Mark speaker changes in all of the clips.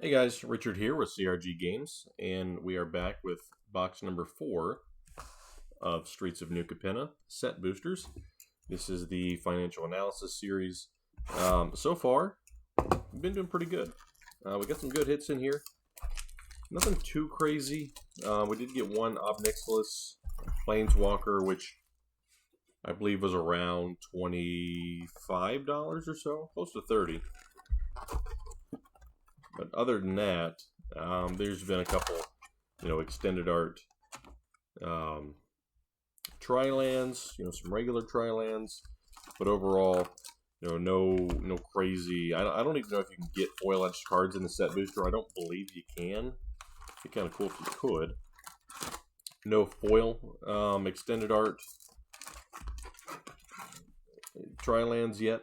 Speaker 1: Hey guys, Richard here with CRG Games, and we are back with box number 4 of Streets of New Capenna set boosters. This is the financial analysis series. So far, we've been doing pretty good. We got some good hits in here. Nothing too crazy. We did get one Obnixilis Planeswalker, which I believe was around $25 or so, close to 30. But other than that, there's been a couple, extended art tri-lands, some regular tri-lands, but overall, no crazy. I don't even know if you can get foil edged cards in the set booster. I don't believe you can. It'd be kind of cool if you could. No foil extended art tri-lands yet.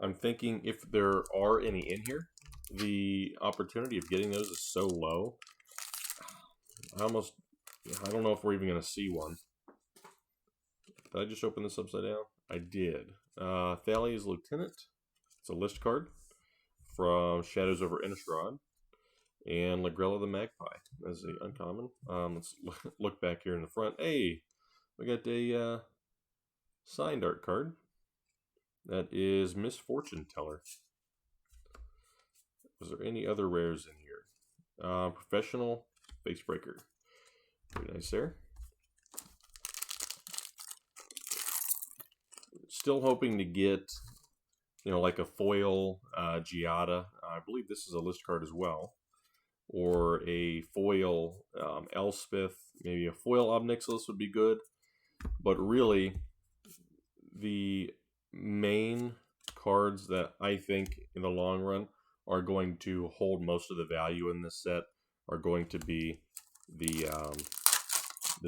Speaker 1: I'm thinking if there are any in here, the opportunity of getting those is so low. I don't know if we're even going to see one. Did I just open this upside down? I did. Thalia's Lieutenant. It's a list card from Shadows over Innistrad. And Lagrella the Magpie as the uncommon. Let's look back here in the front. Hey, we got a signed art card. That is Misfortune Teller. Was there any other rares in here? Professional Facebreaker. Very nice there. Still hoping to get, like a foil Giada. I believe this is a list card as well. Or a foil Elspeth. Maybe a foil Obnixilis would be good. But really, the main cards that I think in the long run are going to hold most of the value in this set are going to be the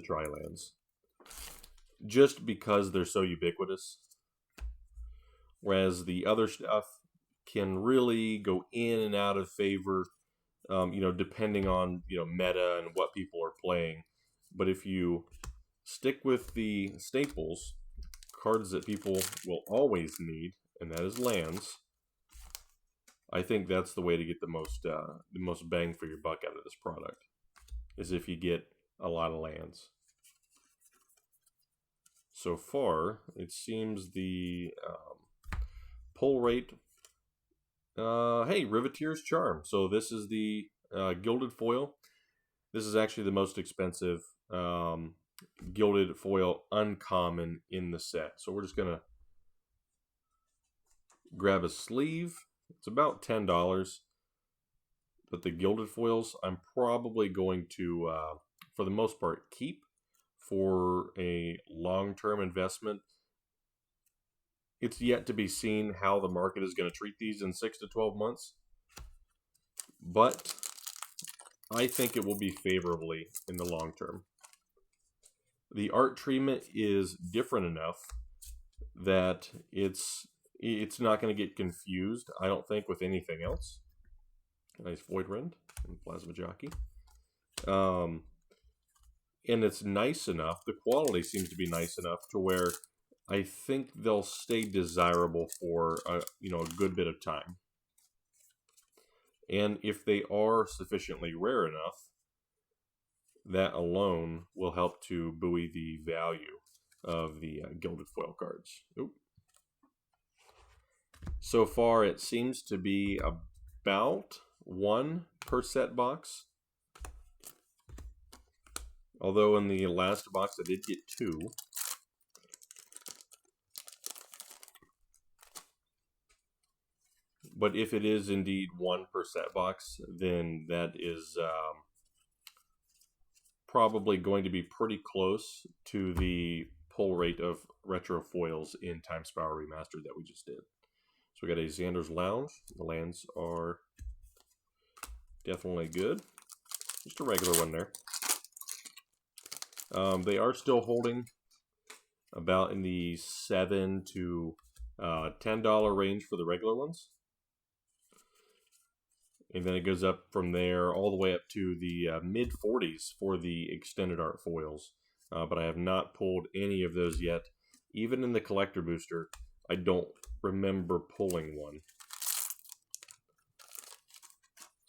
Speaker 1: tri-lands. Just because they're so ubiquitous. Whereas the other stuff can really go in and out of favor, depending on, meta and what people are playing. But if you stick with the staples, cards that people will always need, and that is lands, I think that's the way to get the most bang for your buck out of this product, is if you get a lot of lands. So far, it seems the pull rate. Hey, Riveteer's Charm. So this is the gilded foil. This is actually the most expensive gilded foil uncommon in the set. So we're just gonna grab a sleeve. It's about $10, but the gilded foils I'm probably going to, for the most part, keep for a long-term investment. It's yet to be seen how the market is going to treat these in 6 to 12 months, but I think it will be favorably in the long term. The art treatment is different enough that it's not going to get confused, I don't think, with anything else. Nice Void Rend and Plasma Jockey. And it's nice enough, the quality seems to be nice enough to where I think they'll stay desirable for a good bit of time. And if they are sufficiently rare enough, that alone will help to buoy the value of the gilded foil cards. Oop. So far, it seems to be about 1 per set box. Although in the last box I did get 2. But if it is indeed 1 per set box, then that is probably going to be pretty close to the pull rate of retro foils in Time Spiral Remastered that we just did. So we got a Xander's Lounge. The lands are definitely good. Just a regular one there. They are still holding about in the $7 to $10 range for the regular ones. And then it goes up from there all the way up to the mid-40s for the extended art foils. But I have not pulled any of those yet. Even in the collector booster, I don't remember pulling one.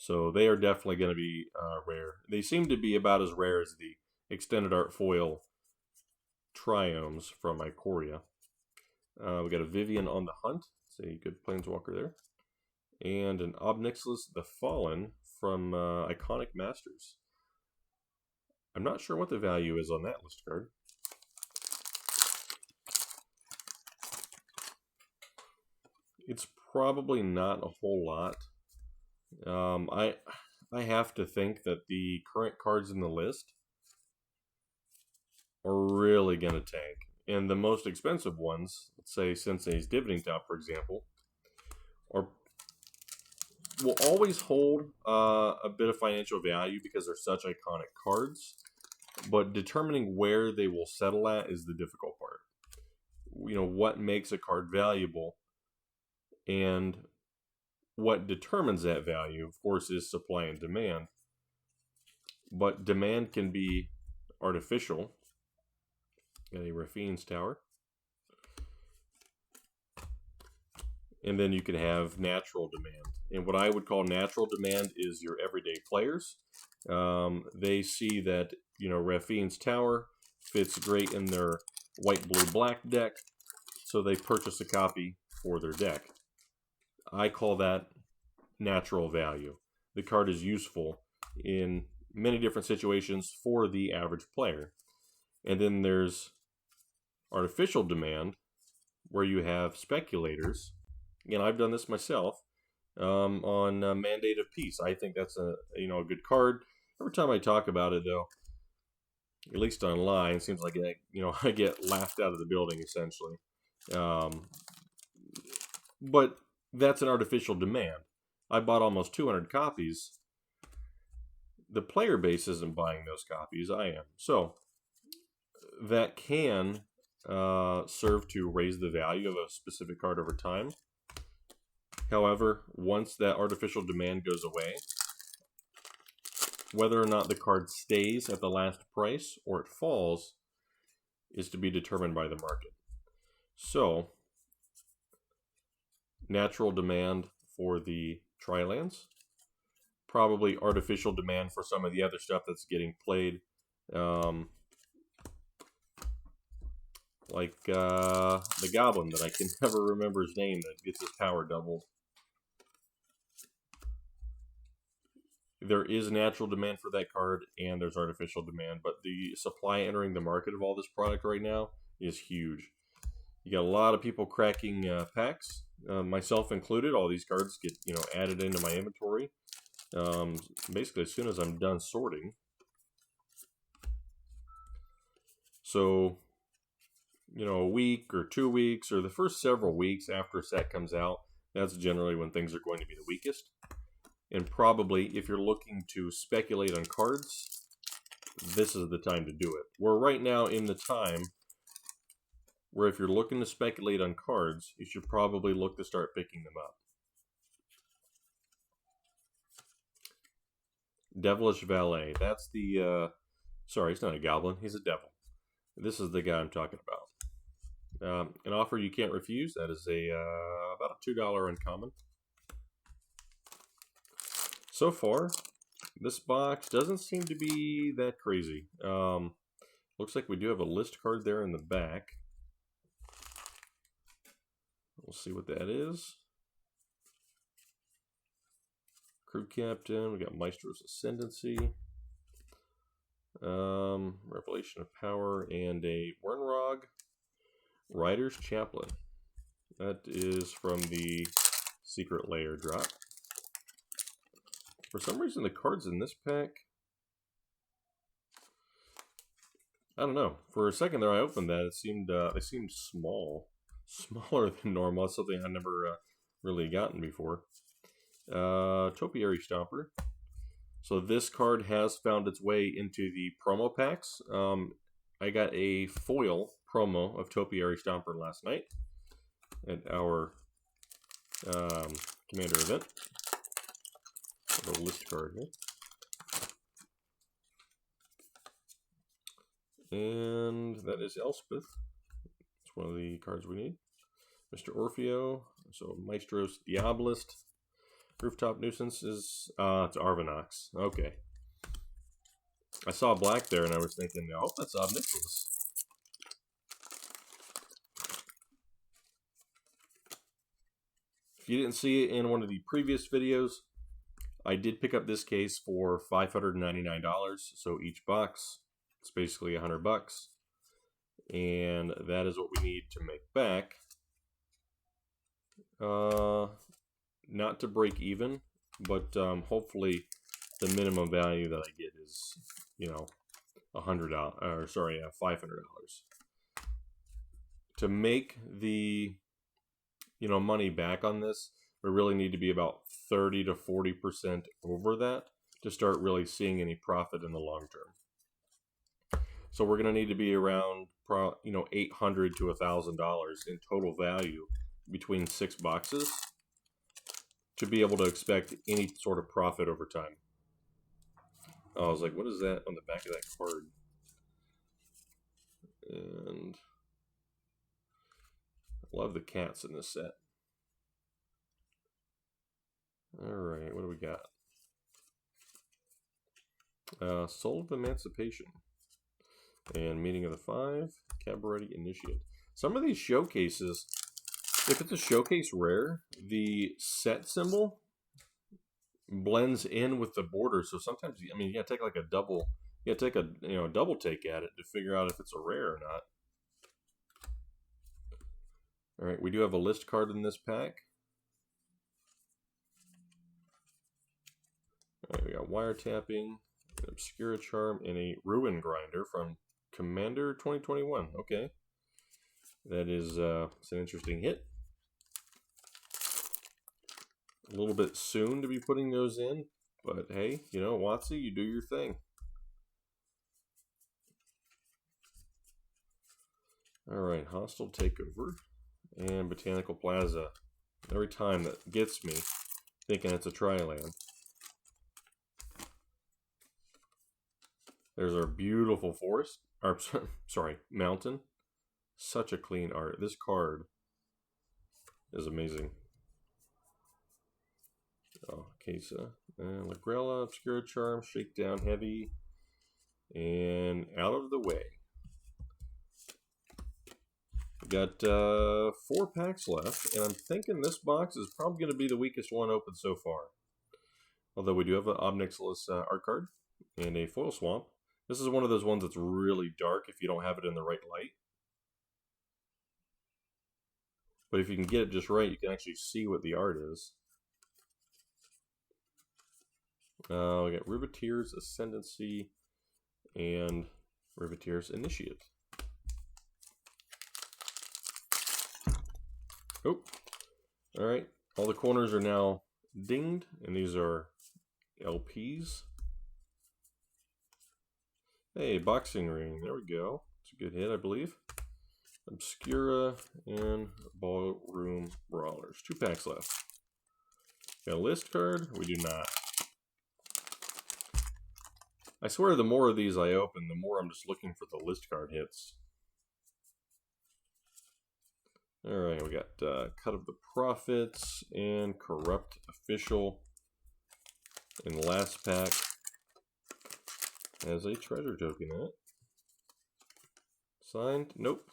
Speaker 1: So they are definitely going to be rare. They seem to be about as rare as the extended art foil triomes from Ikoria. We got a Vivian on the Hunt. It's a good planeswalker there. And an Obnixilis the Fallen from Iconic Masters. I'm not sure what the value is on that list card. It's probably not a whole lot. I have to think that the current cards in the list are really going to tank. And the most expensive ones, let's say Sensei's Dividing Top, for example, will always hold a bit of financial value because they're such iconic cards. But determining where they will settle at is the difficult part. You know, what makes a card valuable and what determines that value, of course, is supply and demand. But demand can be artificial. Got a Rafine's Tower. And then you can have natural demand. And what I would call natural demand is your everyday players. They see that, you know, Rafine's Tower fits great in their white, blue, black deck, so they purchase a copy for their deck. I call that natural value. The card is useful in many different situations for the average player. And then there's artificial demand, where you have speculators. And I've done this myself on Mandate of Peace. I think that's a good card. Every time I talk about it, though, at least online, it seems like I get laughed out of the building essentially. But that's an artificial demand. I bought almost 200 copies. The player base isn't buying those copies. I am. So that can serve to raise the value of a specific card over time. However, once that artificial demand goes away, whether or not the card stays at the last price or it falls is to be determined by the market. So, natural demand for the Tri-lands, probably artificial demand for some of the other stuff that's getting played, like the Goblin that I can never remember his name that gets his power doubled. There is natural demand for that card, and there's artificial demand, but the supply entering the market of all this product right now is huge. You got a lot of people cracking packs, myself included. All these cards get added into my inventory basically as soon as I'm done sorting. So, a week or 2 weeks or the first several weeks after a set comes out, that's generally when things are going to be the weakest. And probably, if you're looking to speculate on cards, this is the time to do it. We're right now in the time where if you're looking to speculate on cards, you should probably look to start picking them up. Devilish Valet. That's the... sorry, he's not a goblin. He's a devil. This is the guy I'm talking about. An offer you can't refuse. That is about a $2 uncommon. So far, this box doesn't seem to be that crazy. Looks like we do have a list card there in the back. We'll see what that is. Crew Captain, we got Maestro's Ascendancy. Revelation of Power, and a Wernrog Rider's Chaplain. That is from the Secret Lair drop. For some reason, the cards in this pack, I don't know. For a second there, I opened that. It seemed they seemed small, smaller than normal. That's something I've never really gotten before. Topiary Stomper. So this card has found its way into the promo packs. I got a foil promo of Topiary Stomper last night at our Commander event. A list card here. And that is Elspeth. It's one of the cards we need. Mr. Orfeo. So Maestro's Diabolist. Rooftop nuisance is it's Arvinox. Okay. I saw black there and I was thinking, oh, that's Ob Nicholas. If you didn't see it in one of the previous videos, I did pick up this case for $599. So each box, it's basically $100. And that is what we need to make back. Not to break even, but hopefully the minimum value that I get is, $100, or sorry, $500. To make the, money back on this, we really need to be about 30 to 40% over that to start really seeing any profit in the long term. So we're going to need to be around, $800 to $1,000 in total value between 6 boxes to be able to expect any sort of profit over time. I was like, what is that on the back of that card? And I love the cats in this set. Alright, what do we got? Soul of Emancipation. And Meeting of the Five, Cabaret Initiate. Some of these showcases, if it's a showcase rare, the set symbol blends in with the border. So sometimes, you gotta take like a double, double take at it to figure out if it's a rare or not. All right, we do have a list card in this pack. All right, we got Wiretapping, an Obscura Charm, and a Ruin Grinder from Commander 2021. Okay, that is it's an interesting hit. A little bit soon to be putting those in, but hey, WotC, you do your thing. Alright, Hostile Takeover and Botanical Plaza. Every time that gets me thinking it's a Tri-Land. There's our beautiful forest, or sorry, mountain. Such a clean art. This card is amazing. Oh, Kesa. And Lagrella, Obscura Charm, Shakedown Heavy, and Out of the Way. We got 4 packs left, and I'm thinking this box is probably going to be the weakest one open so far. Although we do have an Ob Nicholas art card and a Foil Swamp. This is one of those ones that's really dark if you don't have it in the right light. But if you can get it just right, you can actually see what the art is. We got Riveteer's Ascendancy and Riveteer's Initiate. Oh, alright. All the corners are now dinged, and these are LPs. Hey, Boxing Ring. There we go. It's a good hit, I believe. Obscura and Ballroom Brawlers. 2 packs left. Got a list card? We do not. I swear the more of these I open, the more I'm just looking for the list card hits. Alright, we got Cut of the Prophets and Corrupt Official. In the last pack has a treasure token in it. Signed? Nope.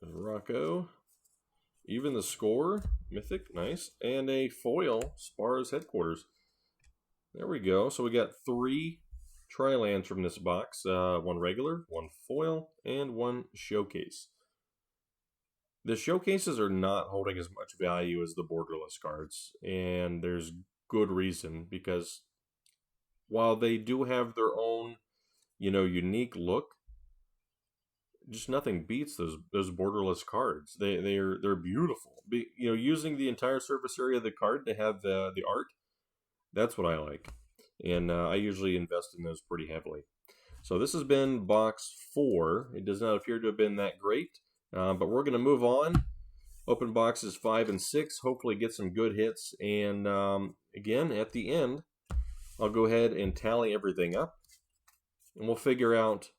Speaker 1: Rocco. Even the Score. Mythic. Nice. And a foil. Spar's Headquarters. There we go. So we got 3 Tri-Lands from this box. 1 regular, 1 foil, and 1 showcase. The showcases are not holding as much value as the borderless cards. And there's good reason, because while they do have their own, unique look, just nothing beats those borderless cards. They're beautiful. Using the entire surface area of the card to have the art, that's what I like. And I usually invest in those pretty heavily. So this has been box 4. It does not appear to have been that great, but we're going to move on. Open boxes 5 and 6. Hopefully get some good hits. And again, at the end, I'll go ahead and tally everything up. And we'll figure out,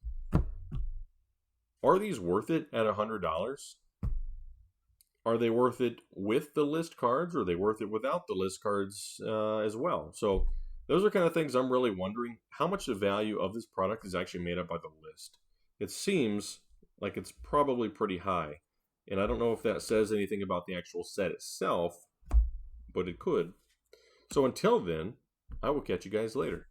Speaker 1: are these worth it at $100? are they worth it with the list cards, or are they worth it without the list cards as well? So those are kind of things I'm really wondering. How much the value of this product is actually made up by the list? It seems like it's probably pretty high, and I don't know if that says anything about the actual set itself, but it could. So until then, I will catch you guys later.